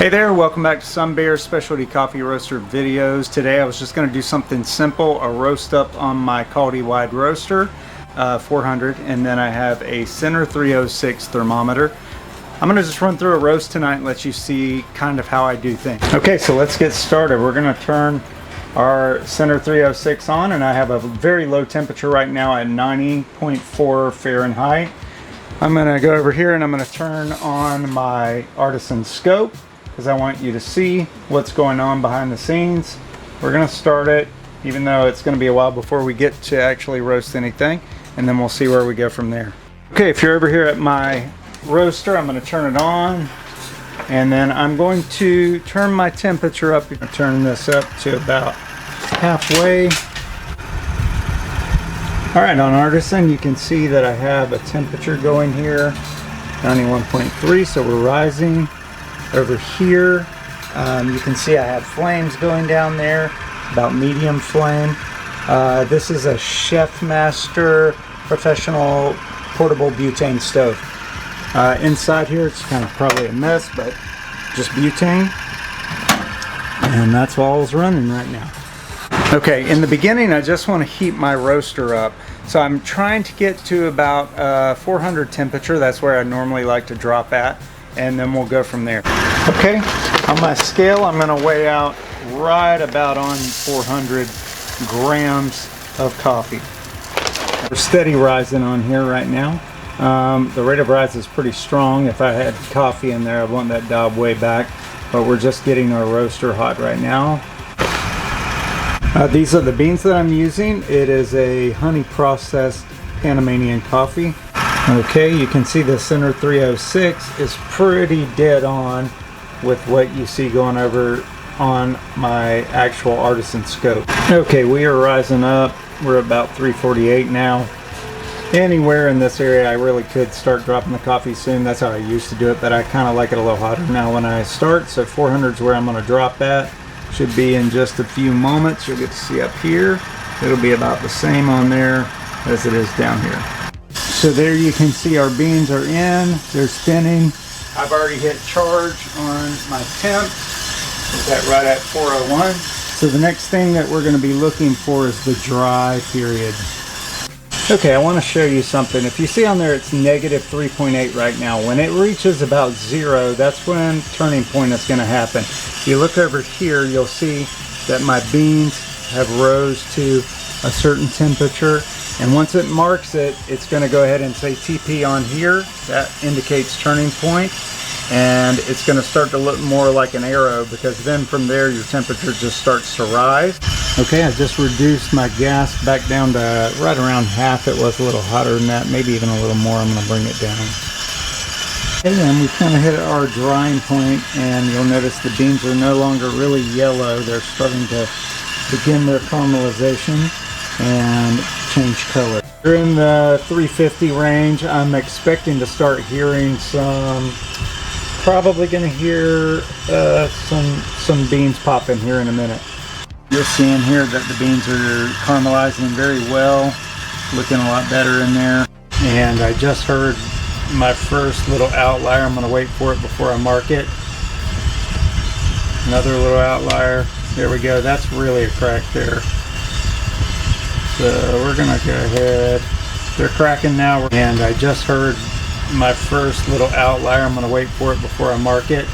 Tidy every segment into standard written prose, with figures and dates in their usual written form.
Hey there, welcome back to Sun Bear Specialty Coffee Roaster videos. Today I was just going to do something simple, a roast up on my Kaldi wide roaster, 400, and then I have a Center 306 thermometer. I'm going to just run through a roast tonight and let you see kind of how I do things. Okay, so let's get started. We're going to turn our Center 306 on, and I have a very low temperature right now at 90.4 Fahrenheit. I'm going to go over here and I'm going to turn on my Artisan scope, because I want you to see what's going on behind the scenes. We're going to start it, even though it's going to be a while before we get to actually roast anything, and then we'll see where we go from there. Okay, if you're over here at my roaster, I'm going to turn it on, and then I'm going to turn my temperature up. I'm turn this up to about halfway. Alright, on Artisan you can see that I have a temperature going here, 91.3, so we're rising. Over here, you can see I have flames going down there, about medium flame. This is a Chef Master professional portable butane stove. Inside here, it's kind of probably a mess, but just butane. And that's all's running right now. Okay, in the beginning, I just want to heat my roaster up. So I'm trying to get to about 400 temperature. That's where I normally like to drop at. And then we'll go from there. Okay, on my scale I'm going to weigh out right about on 400 grams of coffee. We're steady rising on here right now. The rate of rise is pretty strong. If I had coffee in there, I'd want that dialed way back, but we're just getting our roaster hot right now. These are the beans that I'm using. It is a honey processed Panamanian coffee. Okay, you can see the Center 306 is pretty dead on with what you see going over on my actual Artisan scope. Okay, we are rising up. We're about 348 now. Anywhere in this area I really could start dropping the coffee soon. That's how I used to do it, but I kind of like it a little hotter now when I start. So 400 is where I'm going to drop at. Should be in just a few moments. You'll get to see up here. It'll be about the same on there as it is down here. So there you can see our beans are in, they're spinning. I've already hit charge on my temp. Is that right at 401? So the next thing that we're going to be looking for is the dry period. Okay, I want to show you something. If you see on there it's negative 3.8 right now. When it reaches about 0, that's when turning point is going to happen. If you look over here, you'll see that my beans have rose to a certain temperature. And once it marks it, it's going to go ahead and say TP on here. That indicates turning point. And it's going to start to look more like an arrow, because then from there your temperature just starts to rise. Okay, I just reduced my gas back down to right around half. It was a little hotter than that, maybe even a little more. I'm going to bring it down. And then we kind of hit our drying point, and you'll notice the beans are no longer really yellow. They're starting to begin their caramelization and change color. We're in the 350 range. I'm expecting to start hearing probably going to hear some beans pop in here in a minute. You'll see in here that the beans are caramelizing very well, looking a lot better in there. And I just heard my first little outlier. I'm going to wait for it before I mark it. Another little outlier. There we go. That's really a crack there. So we're going to go ahead. They're cracking now. And I just heard my first little outlier. I'm going to wait for it before I mark it.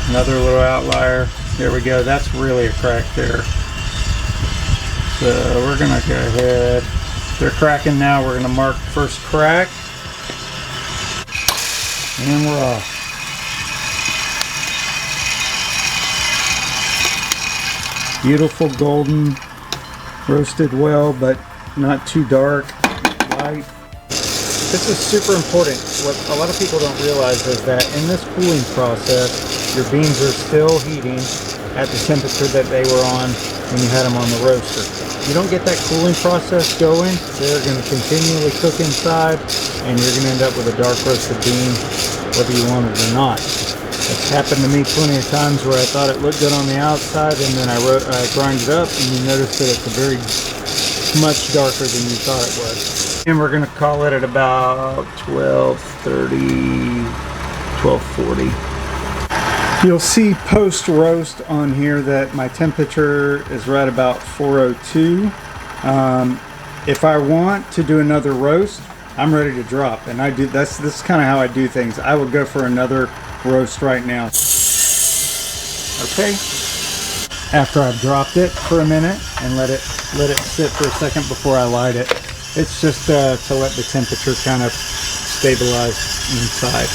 Another little outlier. There we go. That's really a crack there. So we're going to go ahead. They're cracking now. We're going to mark the first crack. And we're off. Beautiful golden, roasted well, but not too dark, light. This is super important. What a lot of people don't realize is that in this cooling process, your beans are still heating at the temperature that they were on when you had them on the roaster. If you don't get that cooling process going, they're going to continually cook inside, and you're going to end up with a dark roasted bean, whether you want it or not. It's happened to me plenty of times where I thought it looked good on the outside, and then I grind it up, and you notice that it's a very much darker than you thought it was. And we're going to call it at about 12:30, 12:40. You'll see post roast on here that my temperature is right about 402. If I want to do another roast, I'm ready to drop, and this is kind of how I do things. I will go for another roast right now. Okay. After I've dropped it for a minute and let it sit for a second before I light it. It's just to let the temperature kind of stabilize inside.